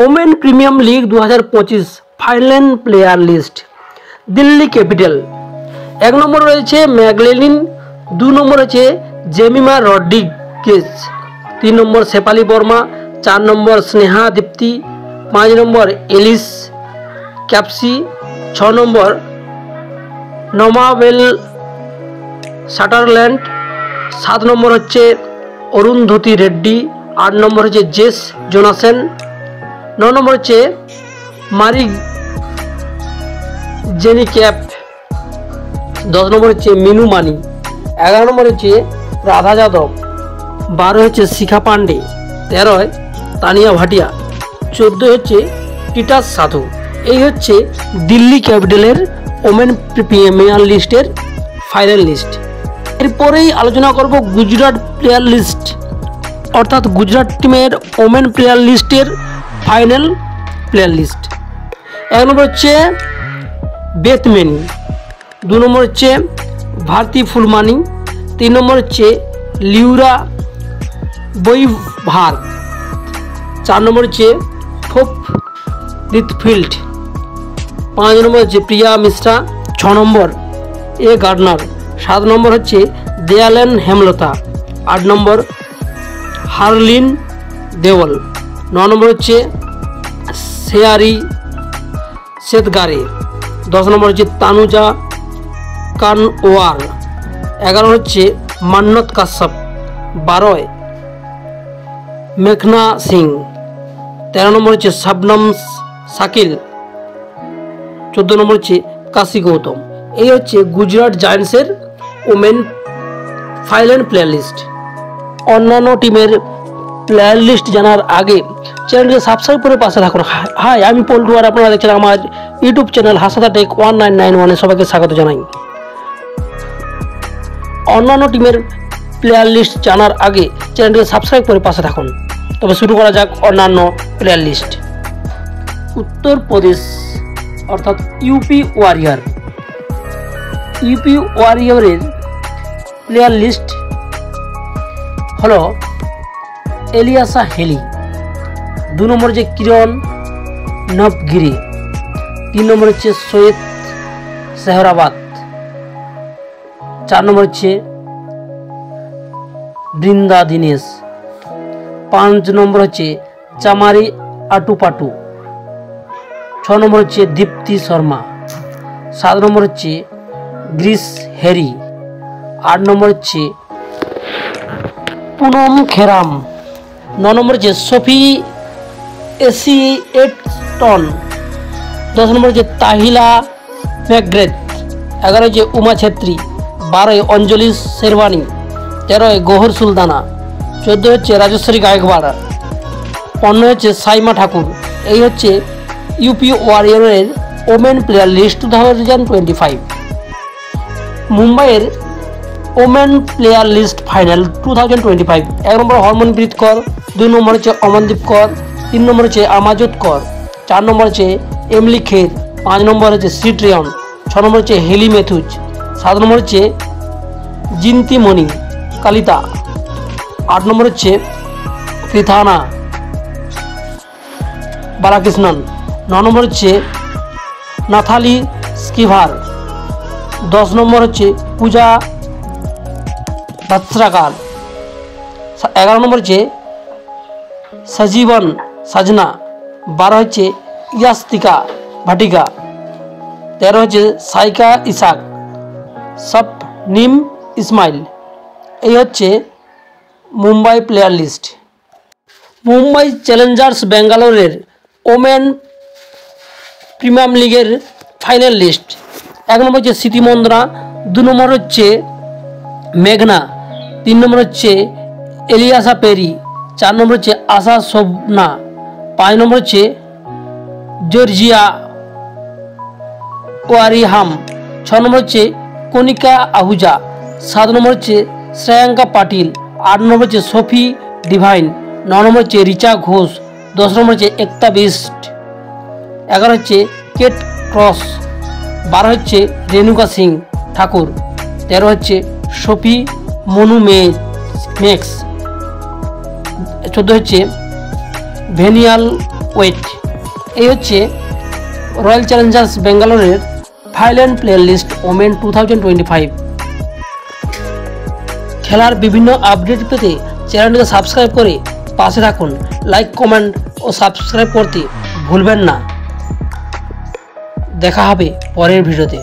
Women premier league 2025 final player list. Delhi capital 1 নম্বর রয়েছে ম্যাগলেলিন, 2 নম্বর রয়েছে জেমিমা রড্রিগেজ, 3 নম্বর শেফালি বর্মা, 4 নম্বর স্নেহা দীপ্তি, 5 নম্বর এলিস ক্যাপসি, 6 নম্বর নমাবেল সাটারল্যান্ড, 7 নম্বর হচ্ছে অরুন্ধতী রেড্ডি, 8 নম্বর হচ্ছে জেস জোনাসেন, 9 নম্বর হচ্ছে মারি জেনি ক্যাপ, 10 নম্বর হচ্ছে মিনু মানি, 11 নম্বর হচ্ছে রাধা যাদব, 12 হচ্ছে শিখা পান্ডে, 13 তানিয়া ভাটিয়া, 14 হচ্ছে টিটাস সাধু। এই হচ্ছে দিল্লি ক্যাপিটালের ওমেন প্রিমিয়ার লিস্টের ফাইনাল লিস্ট। এরপরেই আলোচনা করব গুজরাট প্লেয়ার লিস্ট, অর্থাৎ গুজরাট টিমের ওমেন প্লেয়ার লিস্টের ফাইনাল প্লেয়ার লিস্ট। 1 নম্বর হচ্ছে বেথমেনি, 2 নম্বর হচ্ছে ভারতী ফুলমানি, 3 নম্বর হচ্ছে লিউরা বৈভার, 4 নম্বর হচ্ছে ফোপ লিথফিল্ড, 5 নম্বর হচ্ছে প্রিয়া মিশ্রা, 6 নম্বর এ গার্ডনার, 7 নম্বর হচ্ছে দেয়ালেন হেমলতা, 8 নম্বর হারলিন দেওয়াল, 9 নম্বর হচ্ছে শেয়ারি সেতগারে, 10 নম্বর হচ্ছে তানুজা কানওয়ার, 11 হচ্ছে মান্নত কাশ্যপ, 12 মেঘনা সিং, 13 নম্বর হচ্ছে শবনম শাকিল, 14 নম্বর হচ্ছে কাশি গৌতম। এই হচ্ছে গুজরাট জায়ান্টসের ওমেন ফাইনাল প্লেয়ার লিস্ট। অন্যান্য টিমের প্লেয়ার লিস্ট জানার আগে চ্যানেলকে সাবস্ক্রাইব করে পাশে থাকুন। হাই, আমি পল্টু আর আপনারা দেখছেন আমার ইউটিউব চ্যানেল হাসাদা টেক 1991-এ সবাইকে স্বাগত জানাই। অন্যান্য টিমের প্লেয়ার লিস্ট জানার আগে চ্যানেলকে সাবস্ক্রাইব করে পাশে থাকুন। তবে শুরু করা যাক অন্যান্য প্লেয়ার লিস্ট। উত্তরপ্রদেশ অর্থাৎ ইউপি ওয়ারিয়রের প্লেয়ার লিস্ট হলো এলিয়াসা হেলি, 2 নম্বর হচ্ছে কিরণ নবগিরি, 3 নম্বর হচ্ছে সৈয়দ সেহরাবাদ, 4 নম্বর হচ্ছে বৃন্দা দীনেশ, 5 নম্বর হচ্ছে চামারি আটুপাটু, 6 নম্বর হচ্ছে দীপ্তি শর্মা, 7 নম্বর হচ্ছে গ্রিস হেরি, 8 নম্বর হচ্ছে পুনম খেরাম, 9 নম্বর হচ্ছে সফি এসিয়েটন, 10 নম্বর হচ্ছে তাহিলা ম্যাকগ্রেথ, 11 হচ্ছে উমা ছেত্রী, 12 অঞ্জলি শেরওয়ানি, 13 গৌহর সুলতানা, 14 হচ্ছে রাজেশ্বরী গায়কওয়াড়, 15 হচ্ছে সাইমা ঠাকুর। এই হচ্ছে ইউপি ওয়ারিয়রের ওমেন প্লেয়ার লিস্ট 2025। মুম্বাইয়ের ওমেন প্লেয়ার লিস্ট ফাইনাল 2025। 1 নম্বর হরমনপ্রীত কর, 2 নম্বর হচ্ছে অমনদীপ কর, 3 নম্বর হচ্ছে আমাজত কর, 4 নম্বর হচ্ছে এমলি খের, 5 নম্বর হচ্ছে সিট্রিয়ন, 6 নম্বর হচ্ছে হেলি মেথুজ, 7 নম্বর হচ্ছে জিন্তি মণি কালিতা, 8 নম্বর হচ্ছে কৃথানা বালাকৃষ্ণন, 9 নম্বর হচ্ছে নাথালি স্কিভার, 10 নম্বর হচ্ছে পূজা ভাত্রাকার, 11 নম্বর হচ্ছে সজীবন সাজনা, 12 হচ্ছে ইয়াস্তিকা ভাটিকা, 13 হচ্ছে সাইকা ইসাক, সপনিম ইসমাইল। এই হচ্ছে Mumbai player list. Mumbai challengers ব্যাঙ্গালোরের ওমেন প্রিমিয়াম লিগের ফাইনাল লিস্ট। 1 নম্বর হচ্ছে স্মৃতি মন্দ্রা, 2 নম্বর হচ্ছে মেঘনা, 3 নম্বর হচ্ছে এলিয়াসা পেরি, 4 নম্বর হচ্ছে আশা শোভনা, 5 নম্বর হচ্ছে জর্জিয়া ওয়ারিহাম, 6 নম্বর হচ্ছে কনিকা আহুজা, 7 নম্বর হচ্ছে শ্রেয়াঙ্কা পাটিল, 8 নম্বর হচ্ছে সোফি ডিভাইন, 9 নম্বর হচ্ছে রিচা ঘোষ, 10 নম্বর হচ্ছে একতা বিস্ট, 11 হচ্ছে কেট ক্রস, 12 হচ্ছে রেণুকা সিং ঠাকুর, 13 হচ্ছে সোফি মনু মেক্স, 14 হচ্ছে ভেনিয়াল ওয়েট। এই হচ্ছে রয়্যাল চ্যালেঞ্জার্স ব্যাঙ্গালোরের ফাইনাল প্লেয়ার লিস্ট ওমেন 2025। খেলার বিভিন্ন আপডেট পেতে চ্যানেলটিকে সাবস্ক্রাইব করে পাশে থাকুন। লাইক, কমেন্ট ও সাবস্ক্রাইব করতে ভুলবেন না। দেখা হবে পরের ভিডিওতে।